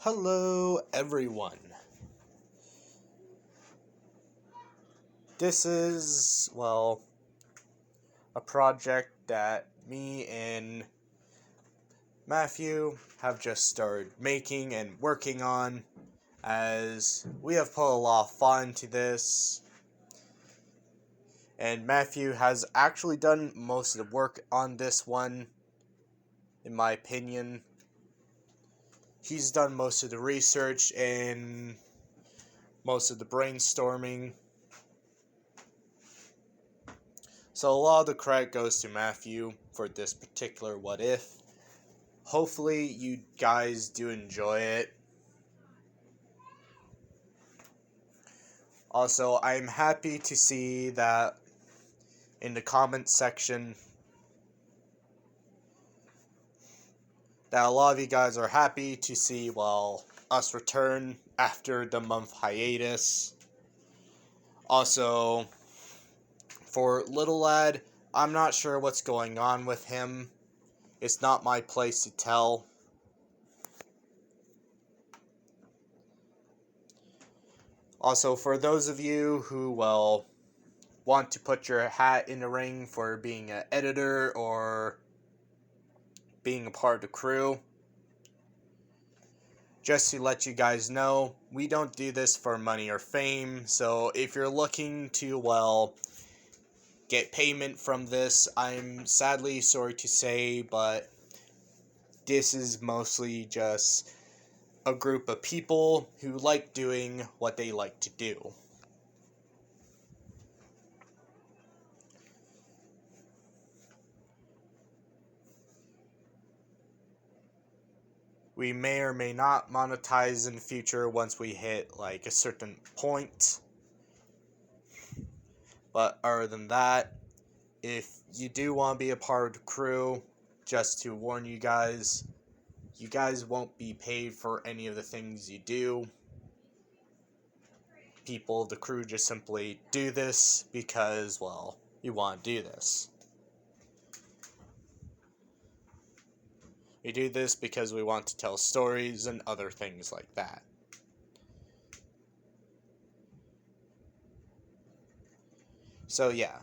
Hello, everyone. This is, a project that me and Matthew have just started making and working on, as we have put a lot of thought into this. And Matthew has actually done most of the work on this one, in my opinion. He's done most of the research and most of the brainstorming. So a lot of the credit goes to Matthew for this particular what if. Hopefully you guys do enjoy it. Also, I'm happy to see that in the comments section that a lot of you guys are happy to see, us return after the month hiatus. Also, for Little Lad, I'm not sure what's going on with him. It's not my place to tell. Also, for those of you who, want to put your hat in the ring for being an editor or being a part of the crew, just to let you guys know, we don't do this for money or fame, so if you're looking to, get payment from this, I'm sadly sorry to say, but this is mostly just a group of people who like doing what they like to do. We may or may not monetize in the future once we hit a certain point. But other than that, if you do want to be a part of the crew, just to warn you guys won't be paid for any of the things you do. People of the crew just simply do this because, you want to do this. We do this because we want to tell stories and other things like that. So yeah.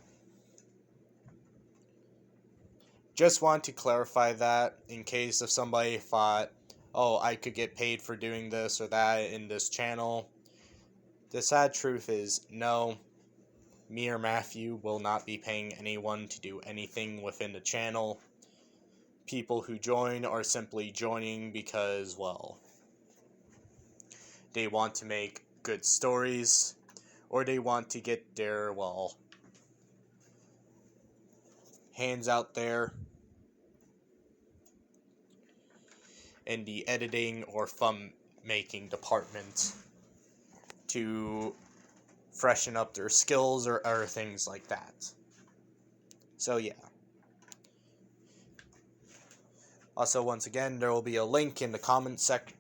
Just want to clarify that in case if somebody thought, oh, I could get paid for doing this or that in this channel. The sad truth is, no, me or Matthew will not be paying anyone to do anything within the channel. People who join are simply joining because, they want to make good stories, or they want to get their, hands out there in the editing or thumb making department to freshen up their skills or other things like that. So yeah. Also, once again, there will be a link in the comment section.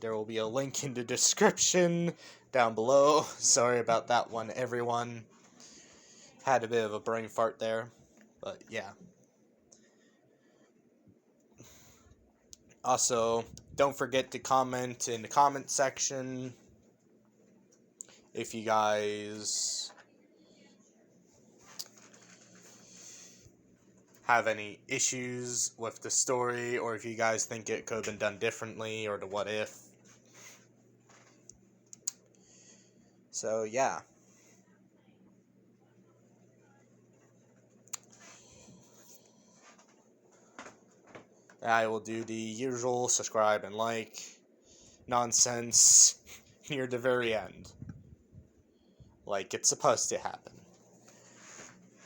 There will be a link in the description down below. Sorry about that one, everyone. Had a bit of a brain fart there, but yeah. Also, don't forget to comment in the comment section if you guys have any issues with the story, or if you guys think it could have been done differently, or the what if. So yeah. I will do the usual subscribe and like nonsense near the very end, like it's supposed to happen.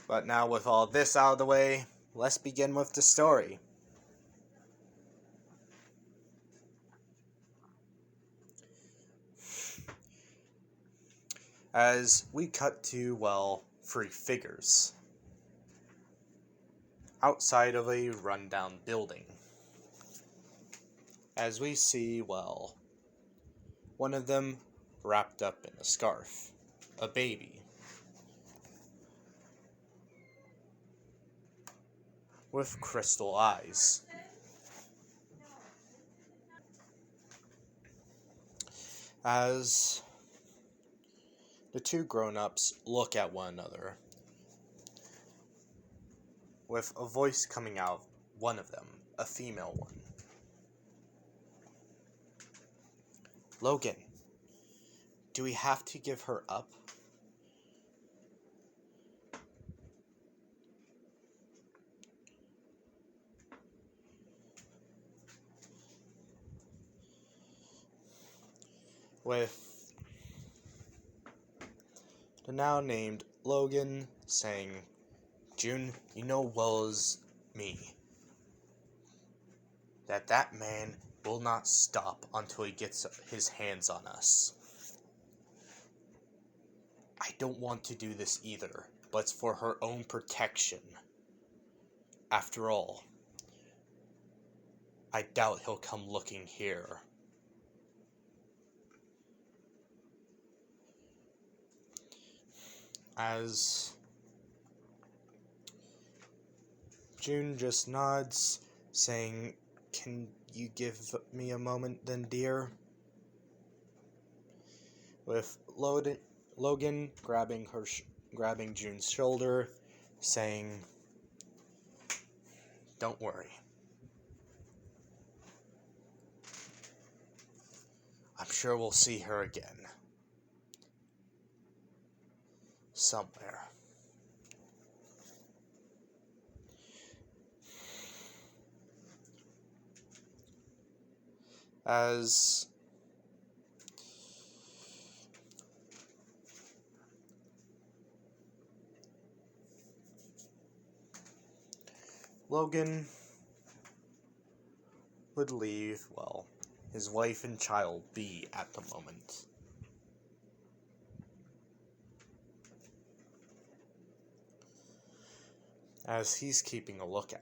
But now with all this out of the way, let's begin with the story. As we cut to, 3 figures outside of a rundown building. As we see, one of them wrapped up in a scarf, a baby, with crystal eyes. As the two grown-ups look at one another, with a voice coming out of one of them, a female one. Logan, do we have to give her up? With the now named Logan saying, June, you know well as me that man will not stop until he gets his hands on us. I don't want to do this either, but it's for her own protection. After all, I doubt he'll come looking here. As June just nods, saying, can you give me a moment then, dear? With Logan grabbing June's shoulder, saying, don't worry. I'm sure we'll see her again. Somewhere. As Logan would leave, well, his wife and child be at the moment. As he's keeping a lookout.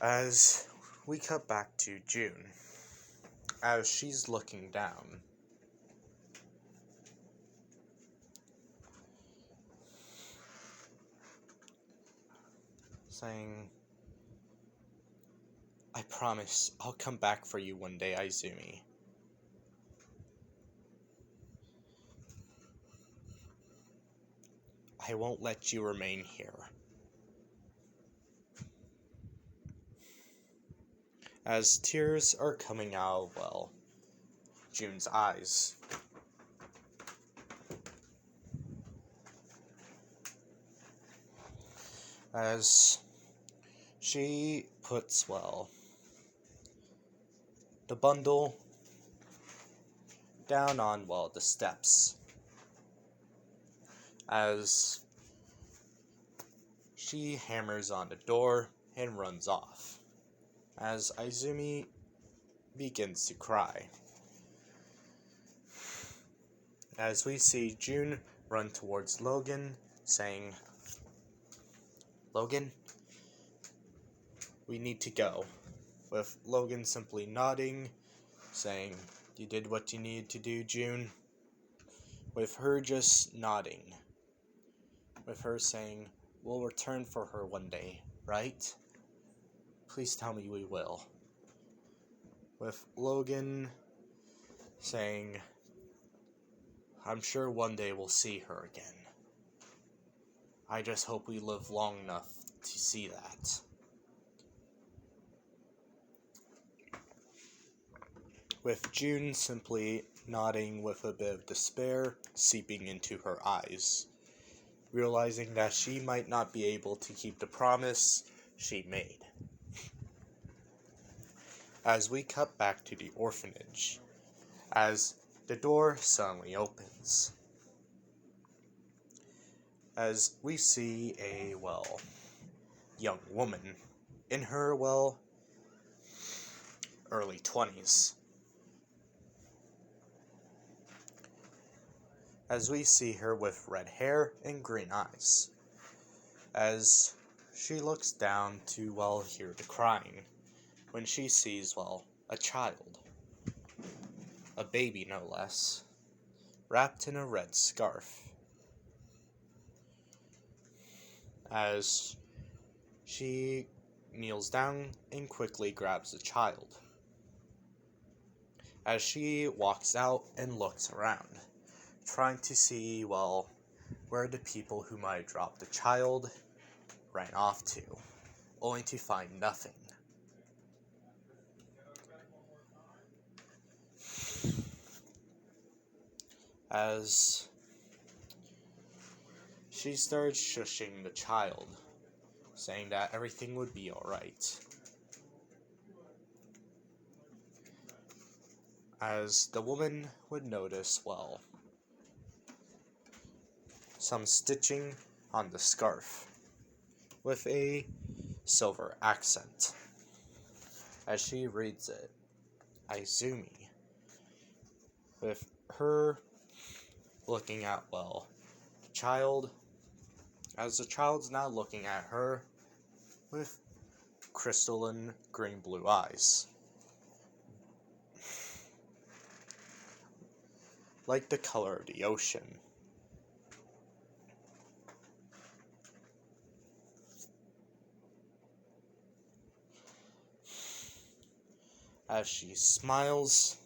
As we cut back to June, as she's looking down, saying, I promise I'll come back for you one day, Izumi. I won't let you remain here. As tears are coming out of, well, June's eyes. As she puts, well, the bundle down on, well, the steps. As she hammers on the door and runs off. As Izumi begins to cry. As we see June run towards Logan, saying, Logan, we need to go. With Logan simply nodding, saying, you did what you needed to do, June. With her just nodding. With her saying, we'll return for her one day, right? Please tell me we will. With Logan saying, I'm sure one day we'll see her again. I just hope we live long enough to see that. With June simply nodding with a bit of despair seeping into her eyes, realizing that she might not be able to keep the promise she made. As we cut back to the orphanage, as the door suddenly opens, as we see a, well, young woman in her, well, early 20s. As we see her with red hair and green eyes, as she looks down to, well, hear the crying, when she sees, well, a child, a baby no less, wrapped in a red scarf. As she kneels down and quickly grabs the child. As she walks out and looks around, trying to see, well, where the people who might have dropped the child ran off to, only to find nothing. As she starts shushing the child, saying that everything would be alright. As the woman would notice, well, some stitching on the scarf with a silver accent. As she reads it, Izumi, with her looking at, well, the child, as the child's now looking at her with crystalline green-blue eyes, like the color of the ocean. As she smiles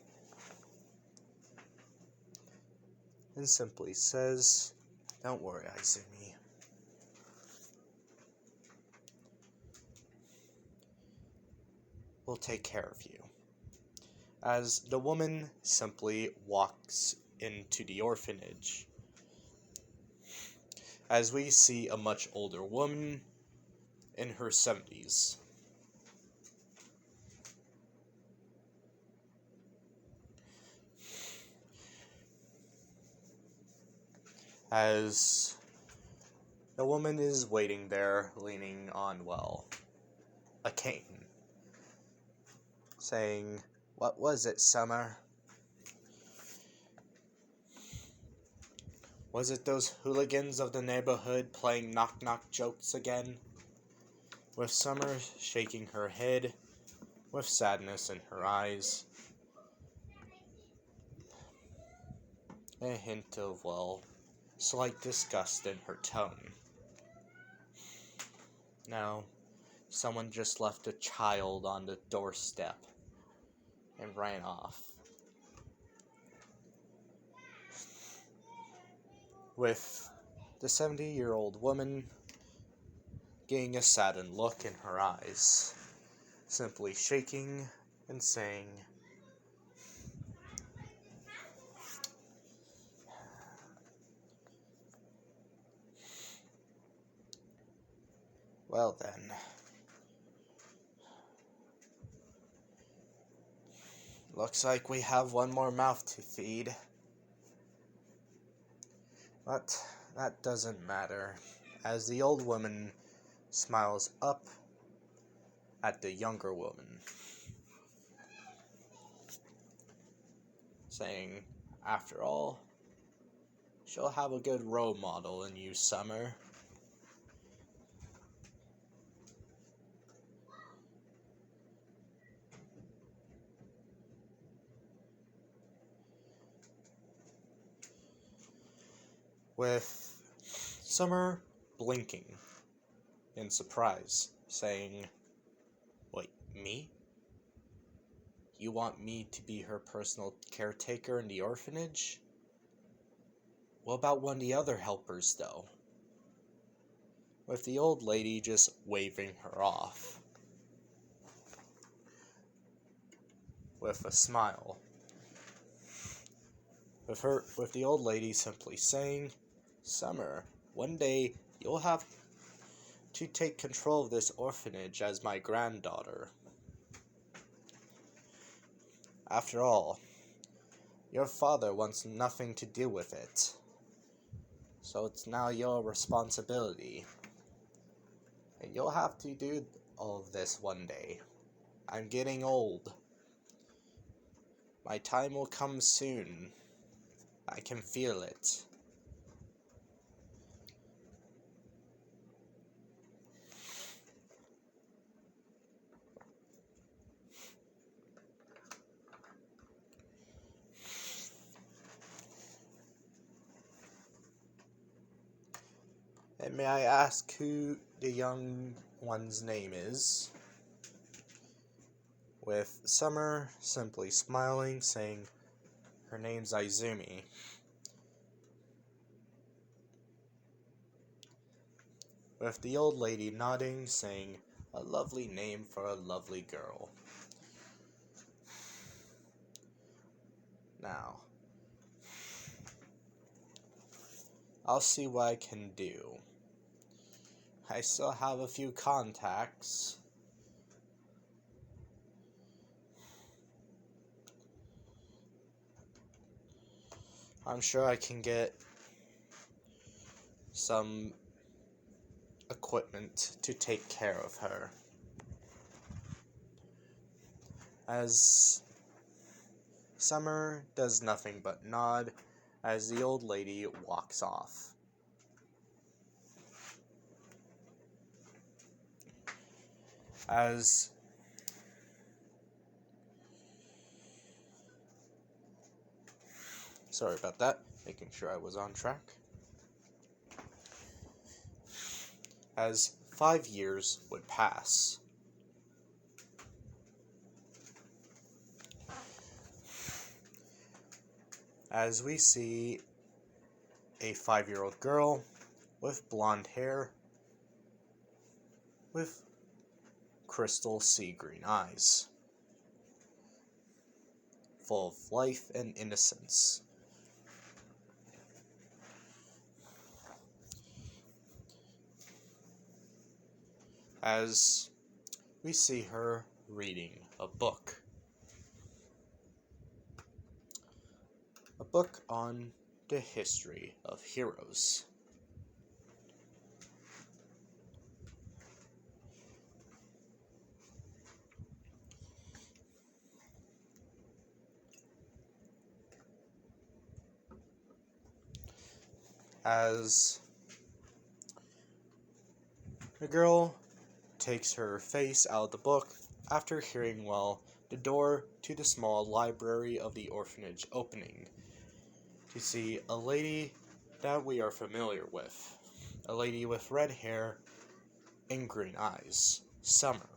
and simply says, "Don't worry, Izumi. We'll take care of you." As the woman simply walks into the orphanage, as we see a much older woman in her 70s. As the woman is waiting there, leaning on, well, a cane, saying, "What was it, Summer? Was it those hooligans of the neighborhood playing knock-knock jokes again?" With Summer shaking her head, with sadness in her eyes, a hint of, well, slight disgust in her tone. Now, someone just left a child on the doorstep and ran off. With the 70-year-old woman getting a saddened look in her eyes, simply shaking and saying, "Well then, looks like we have one more mouth to feed. But that doesn't matter," as the old woman smiles up at the younger woman, saying, "After all, she'll have a good role model in you, Summer." With Summer blinking in surprise, saying, "Wait, me? You want me to be her personal caretaker in the orphanage? What about one of the other helpers, though?" With the old lady just waving her off, with a smile. With the old lady simply saying, "Summer, one day you'll have to take control of this orphanage as my granddaughter. After all, your father wants nothing to do with it, so it's now your responsibility. And you'll have to do all of this one day. I'm getting old. My time will come soon. I can feel it." May I ask who the young one's name is? With Summer simply smiling, saying, her name's Izumi. With the old lady nodding, saying, a lovely name for a lovely girl. Now, I'll see what I can do. I still have a few contacts. I'm sure I can get some equipment to take care of her. As Summer does nothing but nod as the old lady walks off. Sorry about that, making sure I was on track. As 5 years would pass. As we see a 5-year-old girl with blonde hair with crystal sea green eyes, full of life and innocence. As we see her reading a book. A book on the history of heroes. As the girl takes her face out of the book after hearing, the door to the small library of the orphanage opening, to see a lady that we are familiar with. A lady with red hair and green eyes. Summer.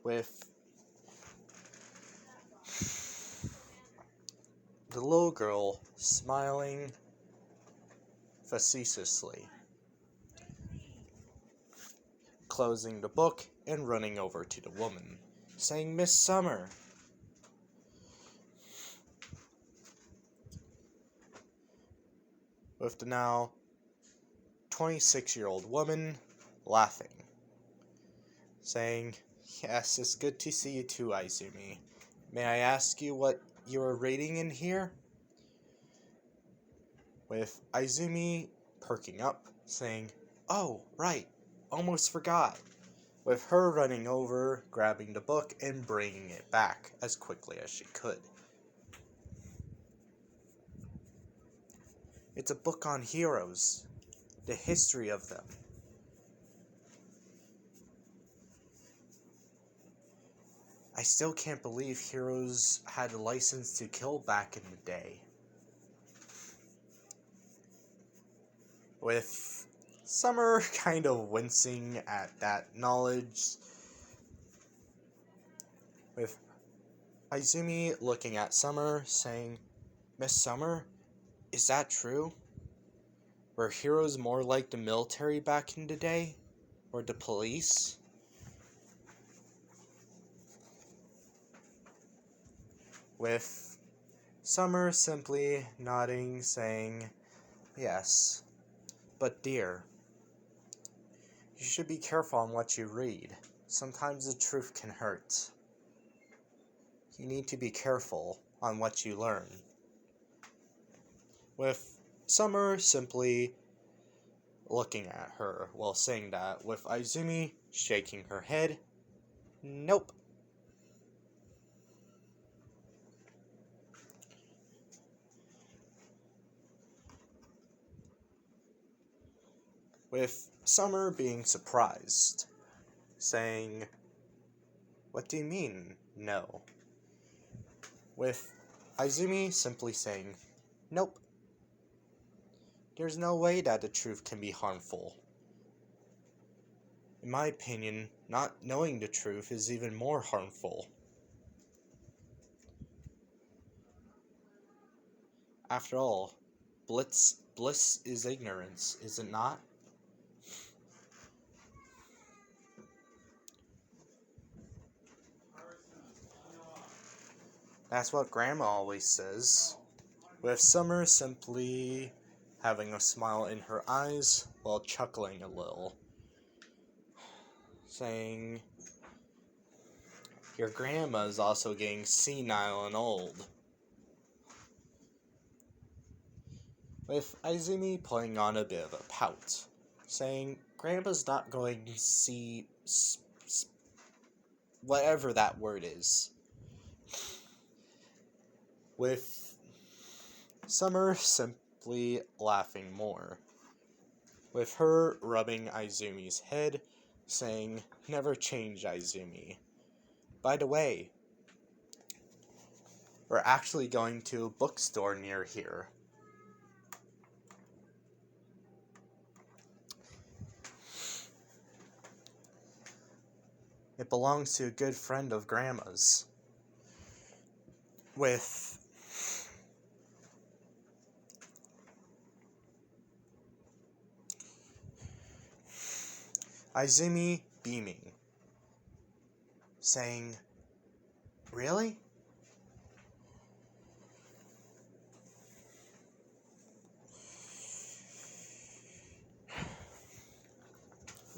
With the little girl smiling facetiously, closing the book and running over to the woman, saying, Miss Summer. With the now 26-year-old woman laughing, saying, yes, it's good to see you too, Izumi. May I ask you what you are reading in here? With Izumi perking up, saying, oh, right, almost forgot. With her running over, grabbing the book, and bringing it back as quickly as she could. It's a book on heroes, the history of them. I still can't believe heroes had a license to kill back in the day. With Summer kind of wincing at that knowledge. With Izumi looking at Summer, saying, Miss Summer, is that true? Were heroes more like the military back in the day? Or the police? With Summer simply nodding, saying, yes. But dear, you should be careful on what you read. Sometimes the truth can hurt. You need to be careful on what you learn. With Summer simply looking at her while saying that, with Izumi shaking her head, nope. With Summer being surprised, saying, what do you mean, no? With Izumi simply saying, nope. there's no way that the truth can be harmful. In my opinion, not knowing the truth is even more harmful. After all, bliss is ignorance, is it not? That's what Grandma always says, with Summer simply having a smile in her eyes while chuckling a little, saying, "Your grandma's also getting senile and old." With Izumi putting on a bit of a pout, saying, "Grandpa's not going to see whatever that word is." With Summer simply laughing more, with her rubbing Izumi's head, saying, "Never change, Izumi. By the way, we're actually going to a bookstore near here. It belongs to a good friend of Grandma's." With Izumi beaming, saying, "Really?"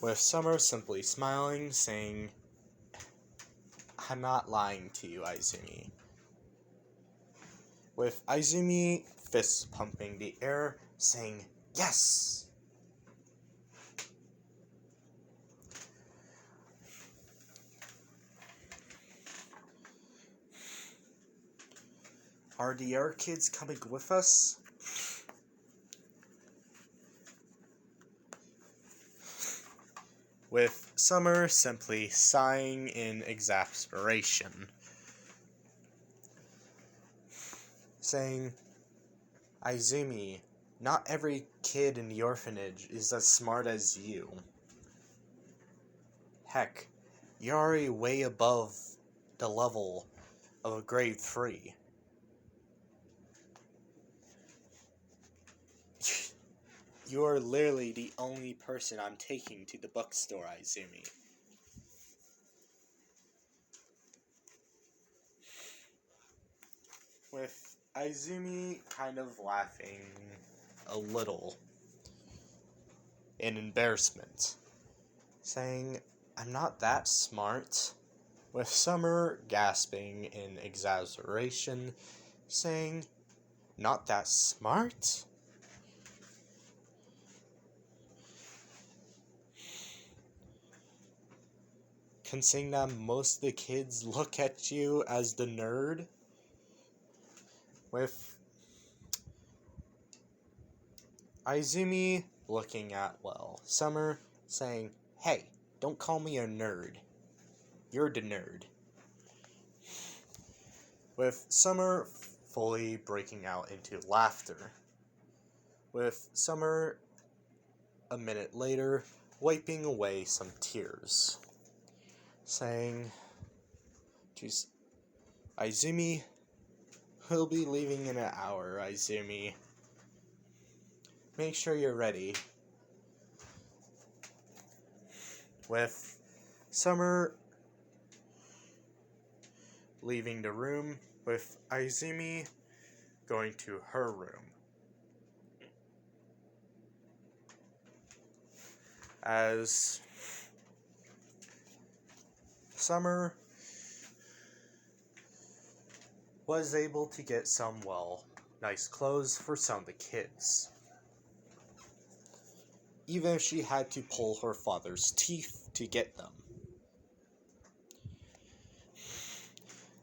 With Summer simply smiling, saying, "I'm not lying to you, Izumi." With Izumi fist pumping the air, saying, "Yes!" Are the other kids coming with us? With Summer simply sighing in exasperation, saying, "Izumi, not every kid in the orphanage is as smart as you. Heck, you're already way above the level of a grade 3. You are literally the only person I'm taking to the bookstore, Izumi." With Izumi kind of laughing a little in embarrassment, saying, "I'm not that smart." With Summer gasping in exasperation, saying, "Not that smart?" Considering that most of the kids look at you as the nerd. With Izumi looking at, well, Summer, saying, "Hey, don't call me a nerd. You're the nerd." With Summer fully breaking out into laughter. With Summer, a minute later, wiping away some tears, saying, "Jeez, Izumi, we'll be leaving in an hour, Izumi. Make sure you're ready." With Summer leaving the room, with Izumi going to her room. As Summer was able to get some, well, nice clothes for some of the kids, even if she had to pull her father's teeth to get them.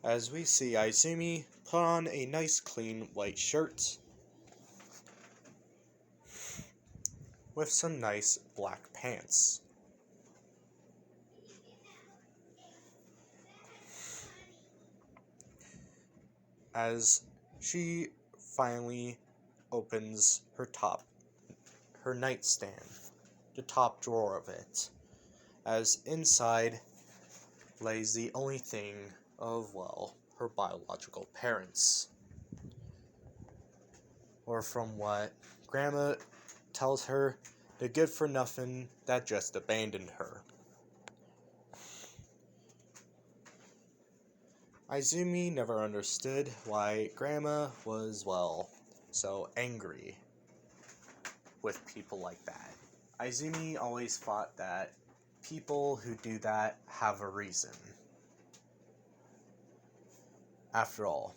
As we see Izumi put on a nice clean white shirt with some nice black pants. As she finally opens her top her nightstand, the top drawer of it, as inside lays the only thing of, well, her biological parents. Or from what Grandma tells her, the good-for-nothing that just abandoned her. Izumi never understood why Grandma was, well, so angry with people like that. Izumi always thought that people who do that have a reason. After all,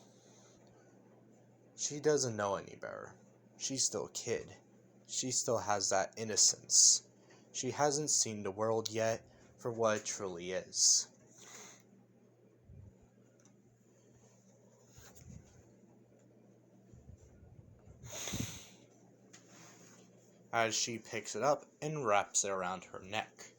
she doesn't know any better. She's still a kid. She still has that innocence. She hasn't seen the world yet for what it truly is. As she picks it up and wraps it around her neck.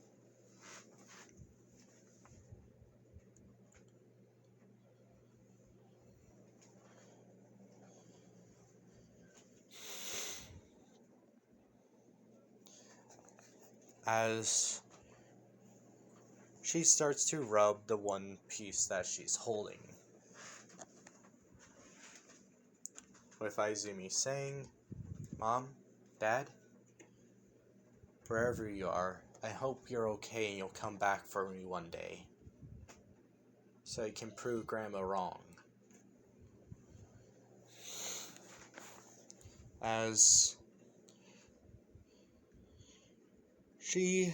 As she starts to rub the one piece that she's holding, with Izumi saying, "Mom, Dad, wherever you are, I hope you're okay and you'll come back for me one day, so you can prove Grandma wrong." As she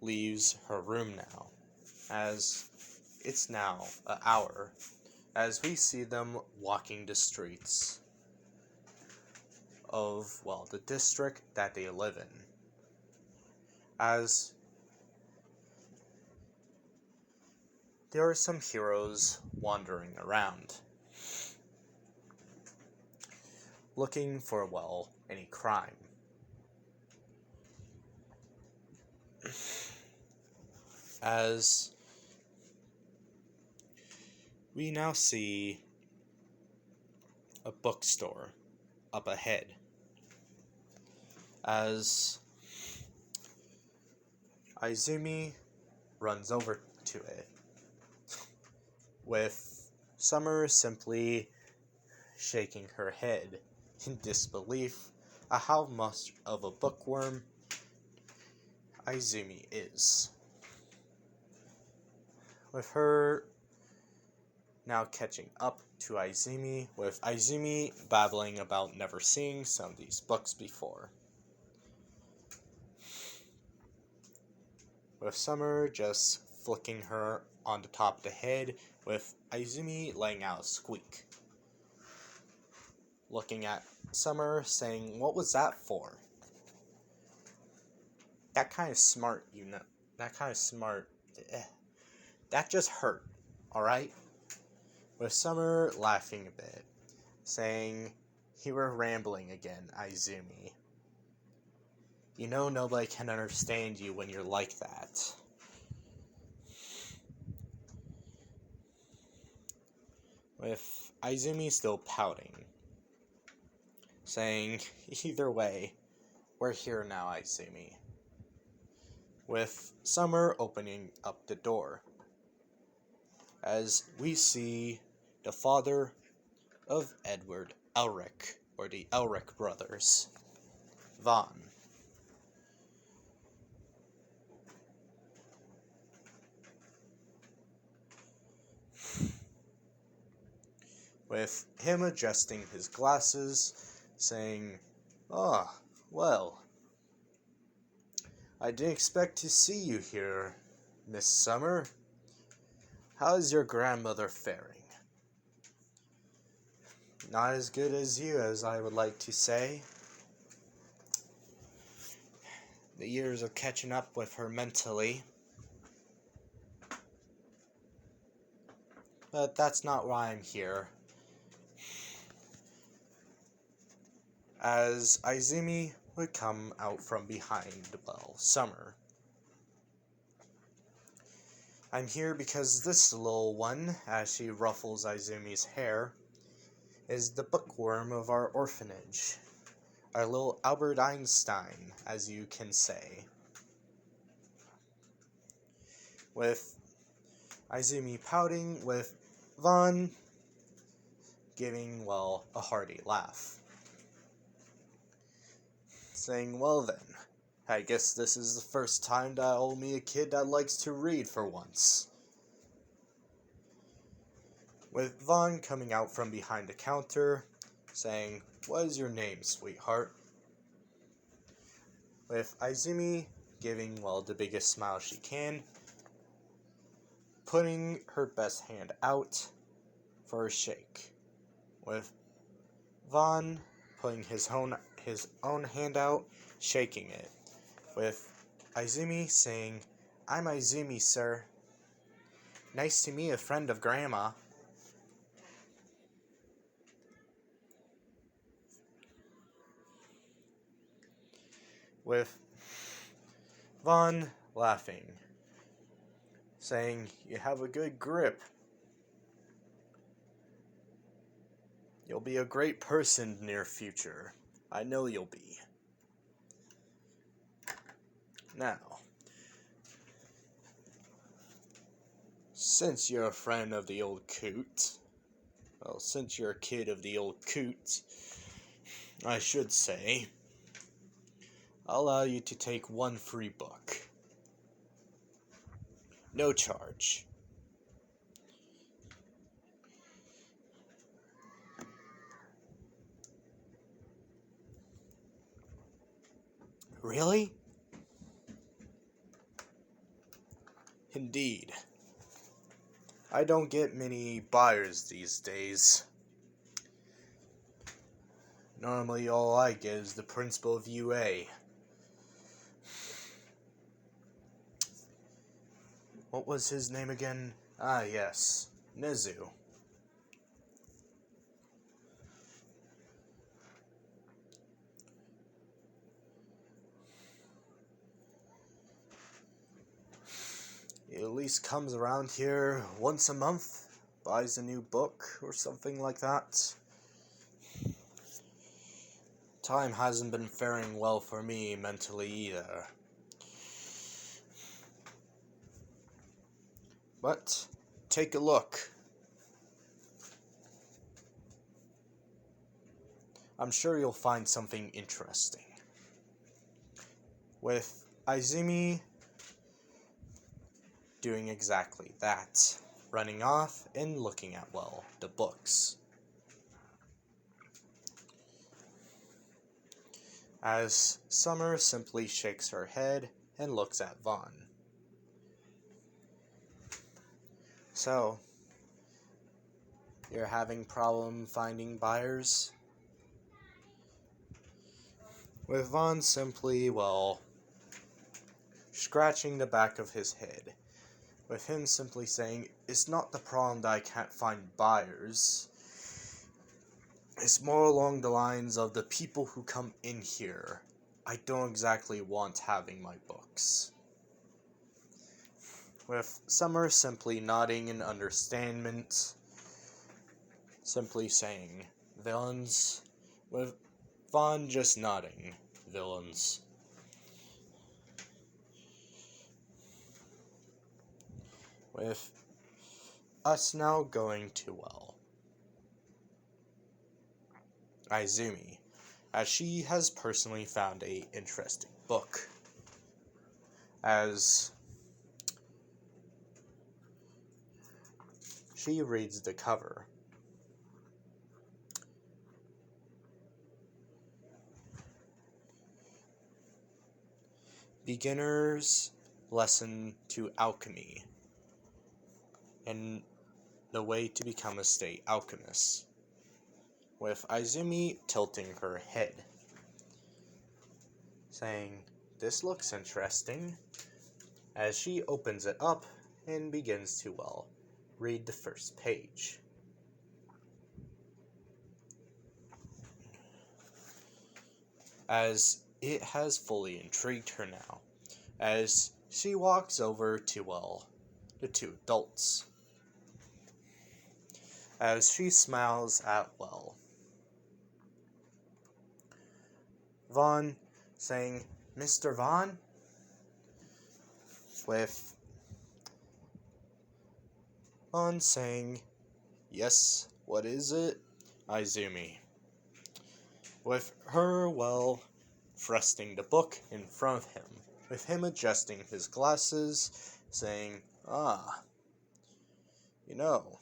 leaves her room now, as it's now an hour, as we see them walking the streets of, well, the district that they live in. As there are some heroes wandering around, looking for, well, any crime. As we now see a bookstore up ahead, as Izumi runs over to it, with Summer simply shaking her head in disbelief at how much of a bookworm Izumi is. With her now catching up to Izumi, with Izumi babbling about never seeing some of these books before. With Summer just flicking her on the top of the head, with Izumi letting out a squeak. Looking at Summer, saying, "What was that for?" That kind of smart, you know. That kind of smart. That just hurt, alright? With Summer laughing a bit, saying, "You were rambling again, Izumi. You know nobody can understand you when you're like that." With Izumi still pouting, saying, "Either way, we're here now, Izumi." With Summer opening up the door, as we see the father of Edward Elric, or the Elric brothers, Vaughn. With him adjusting his glasses, saying, "Ah, well, I didn't expect to see you here, Miss Summer. How is your grandmother faring?" "Not as good as you, as I would like to say. The years are catching up with her mentally. But that's not why I'm here." As Izumi would come out from behind, well, Summer. "I'm here because this little one," as she ruffles Izumi's hair, "is the bookworm of our orphanage. our little Albert Einstein, as you can say. With Izumi pouting, with Vaughn giving, well, a hearty laugh. Saying, well then, I guess this is the first time that I'll meet a kid that likes to read for once. With Vaughn coming out from behind the counter, saying, what is your name, sweetheart? With Izumi giving, well, the biggest smile she can, putting her best hand out for a shake. With Vaughn putting his own hand out, shaking it. With Izumi saying, I'm Izumi, sir. Nice to meet a friend of Grandma. With Vaughn laughing, saying, you have a good grip. You'll be a great person in the near future. I know you'll be. Now, since you're a friend of the old coot, well, since you're a kid of the old coot, I should say, I'll allow you to take one free book. No charge. Really? Indeed. I don't get many buyers these days. Normally all I get is the principal of UA. What was his name again? Ah, yes. Nezu. He at least comes around here once a month, buys a new book or something like that. Time hasn't been faring well for me mentally either. But, take a look. I'm sure you'll find something interesting. With Izumi doing exactly that, running off and looking at, well, the books. As Summer simply shakes her head and looks at Vaughn. So, you're having problem finding buyers? With Vaughn simply, well, scratching the back of his head. With him simply saying, it's not the problem that I can't find buyers. It's more along the lines of the people who come in here. I don't exactly want having my books. With Summer simply nodding in understandment, simply saying, villains. With Vaughn just nodding, villains. With us now going too well. Izumi, as she has personally found a interesting book. As she reads the cover. Beginner's Lesson to Alchemy and the way to become a state alchemist. With Izumi tilting her head, saying, this looks interesting, as she opens it up and begins to, well, read the first page. As it has fully intrigued her now, as she walks over to, well, the two adults. As she smiles at, well, Vaughn saying, Mr. Vaughn? With Vaughn saying, yes, what is it? Izumi. With her, thrusting the book in front of him, with him adjusting his glasses, saying, you know,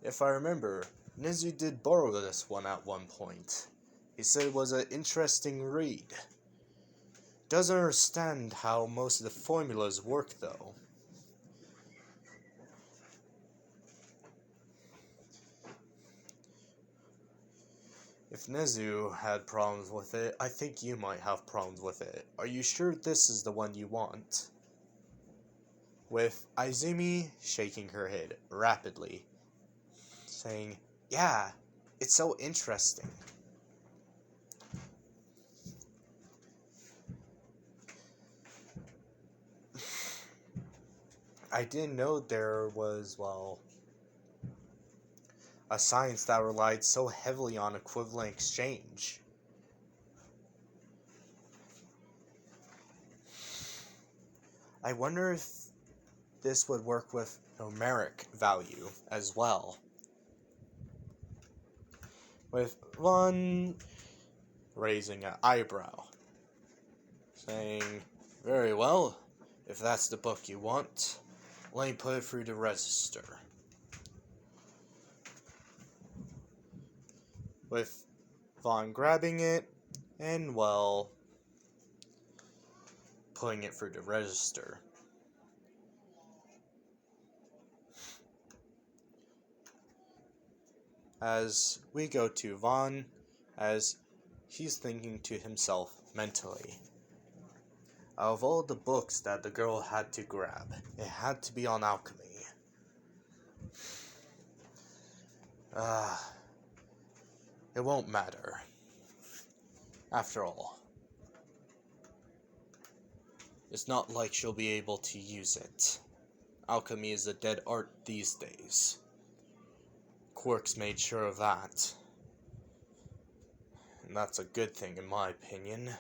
if I remember, Nizu did borrow this one at one point. He said it was an interesting read. Doesn't understand how most of the formulas work, though. If Nezu had problems with it, I think you might have problems with it. Are you sure this is the one you want? With Izumi shaking her head rapidly, saying, yeah, it's so interesting. I didn't know there was, a science that relied so heavily on equivalent exchange. I wonder if this would work with numeric value as well. With one raising an eyebrow, saying, very well, if that's the book you want, let me put it through the register. With Vaughn grabbing it and, putting it through the register. As we go to Vaughn, as he's thinking to himself mentally. Out of all the books that the girl had to grab, it had to be on alchemy. It won't matter. After all, it's not like she'll be able to use it. Alchemy is a dead art these days. Quark's made sure of that. And that's a good thing in my opinion.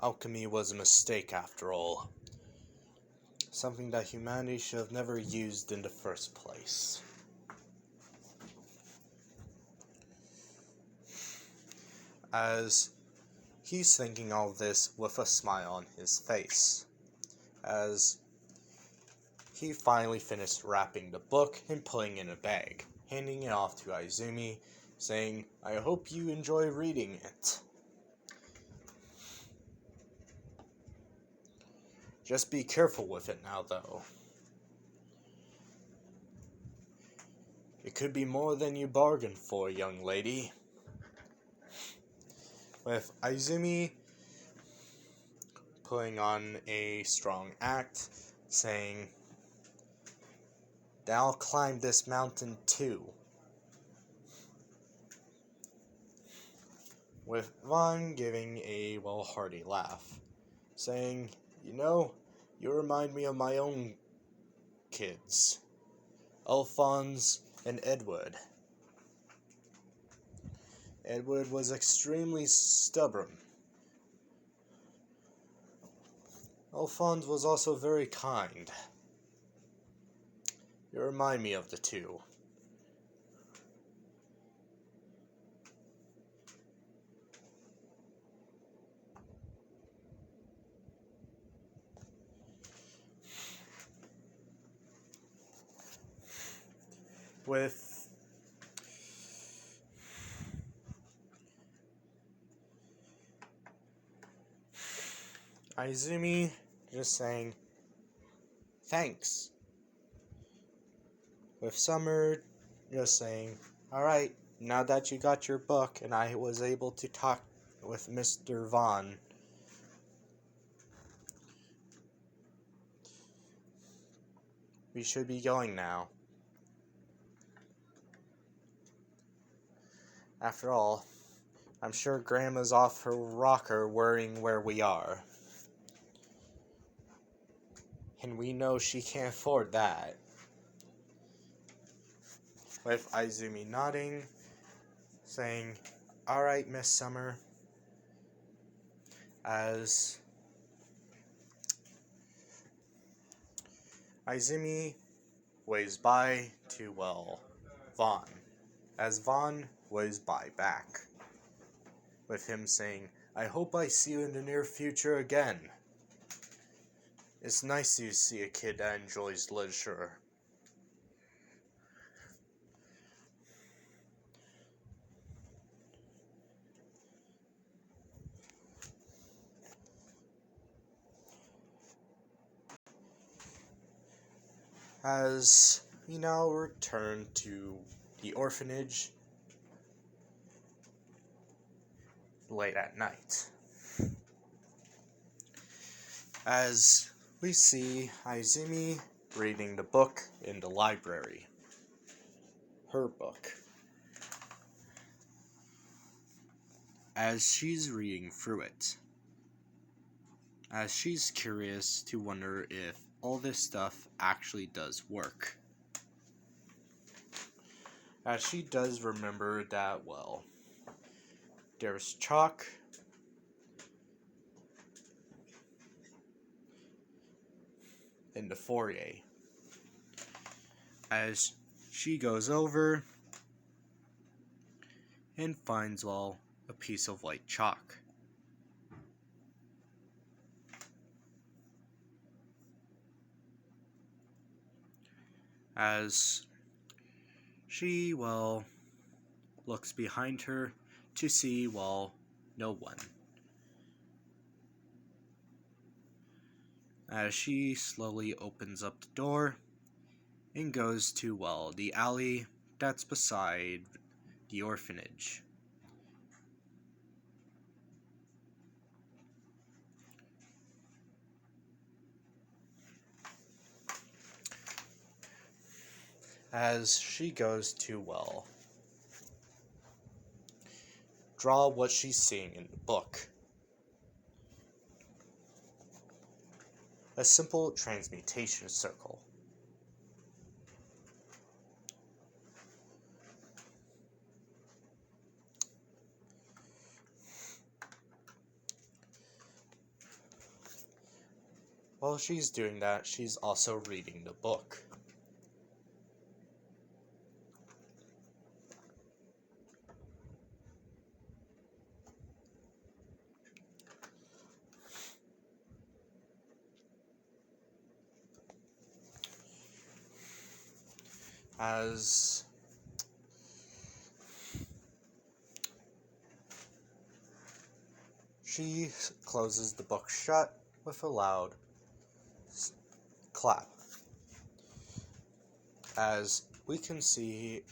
Alchemy was a mistake after all. Something that humanity should have never used in the first place. As he's thinking all this with a smile on his face. As he finally finished wrapping the book and putting it in a bag, handing it off to Izumi, saying, I hope you enjoy reading it. Just be careful with it now, though. It could be more than you bargained for, young lady. With Izumi putting on a strong act, saying, then I'll climb this mountain too. With Vaughn giving a hearty laugh, saying, you know, you remind me of my own kids, Alphonse and Edward. Edward was extremely stubborn. Alphonse was also very kind. You remind me of the two. With Izumi just saying, thanks. With Summer just saying, alright, now that you got your book and I was able to talk with Mr. Vaughn, we should be going now. After all, I'm sure Grandma's off her rocker worrying where we are. And we know she can't afford that. with Izumi nodding, saying, "Alright, Miss Summer," as Izumi waves by to, Vaughn, as Vaughn waves by back, with him saying, "I hope I see you in the near future again. It's nice to see a kid that enjoys literature." As we now return to the orphanage late at night, as we see Izumi reading the book in the library, her book. As she's reading through it, as she's curious to wonder if all this stuff actually does work. As she does remember that, there's chalk in the foyer. As she goes over and finds, a piece of white chalk. As she, looks behind her to see, no one. As she slowly opens up the door and goes to, the alley that's beside the orphanage. As she goes to, draw what she's seeing in the book. A simple transmutation circle. While she's doing that, she's also reading the book. As she closes the book shut with a loud clap, as we can see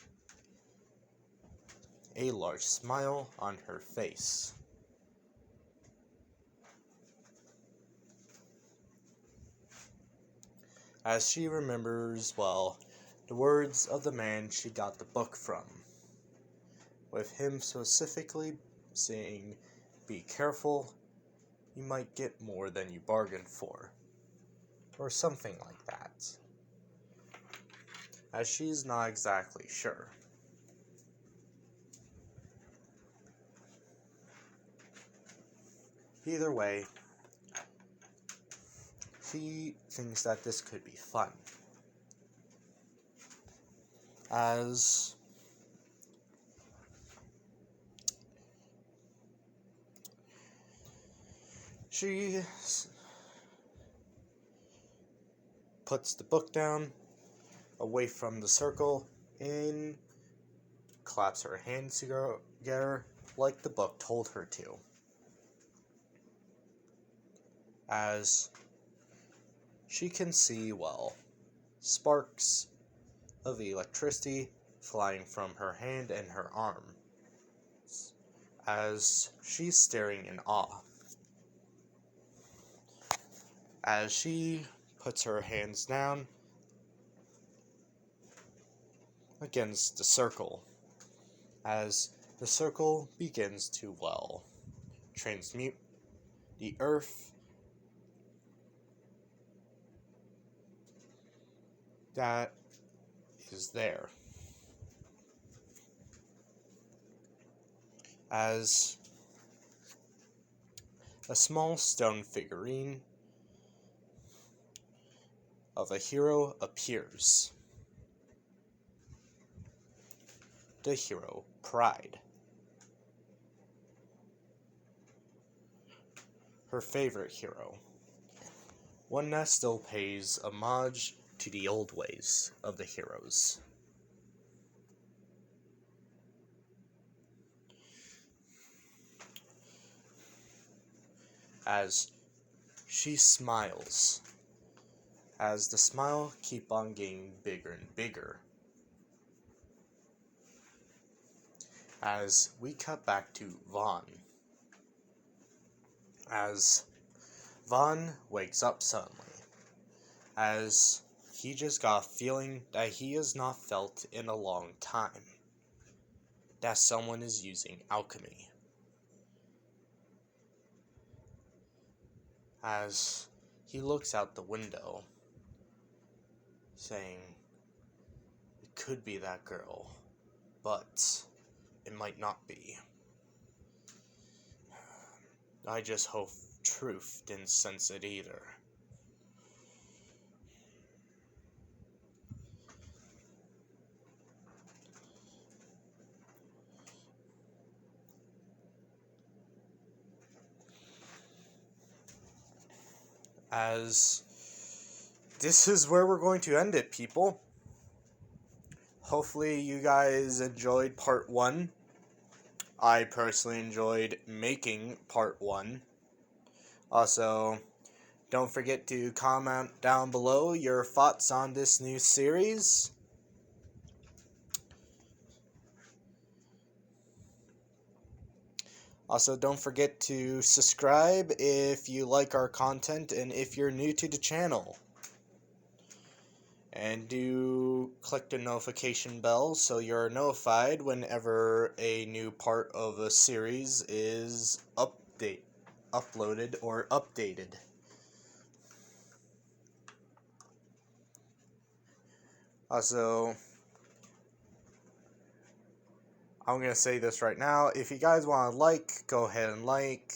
a large smile on her face. As she remembers, the words of the man she got the book from, with him specifically saying, "Be careful, you might get more than you bargained for," or something like that, as she's not exactly sure. Either way, she thinks that this could be fun, as she puts the book down away from the circle and claps her hands together like the book told her to, as she can see, sparks of electricity flying from her hand and her arm, as she's staring in awe. As she puts her hands down against the circle, as the circle begins to, transmute the earth that is there. as a small stone figurine of a hero appears. The hero Pride. Her favorite hero. One that still pays homage to the old ways of the heroes. As she smiles, as the smile keep on getting bigger and bigger. As we cut back to Vaughn. As Vaughn wakes up suddenly. As he just got a feeling that he has not felt in a long time. That someone is using alchemy. As he looks out the window, saying, it could be that girl, but it might not be. I just hope Truth didn't sense it either. As this is where we're going to end it, people. Hopefully you guys enjoyed part 1. I personally enjoyed making part 1. Also, don't forget to comment down below your thoughts on this new series. Also, don't forget to subscribe if you like our content and if you're new to the channel. And do click the notification bell so you're notified whenever a new part of a series is uploaded or updated. Also, I'm going to say this right now. If you guys want to like, go ahead and like.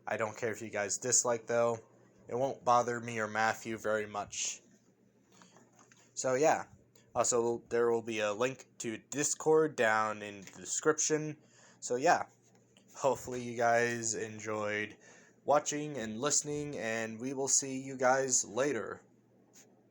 I don't care if you guys dislike, though. It won't bother me or Matthew very much. So, yeah. Also, there will be a link to Discord down in the description. So, yeah. Hopefully, you guys enjoyed watching and listening, and we will see you guys later.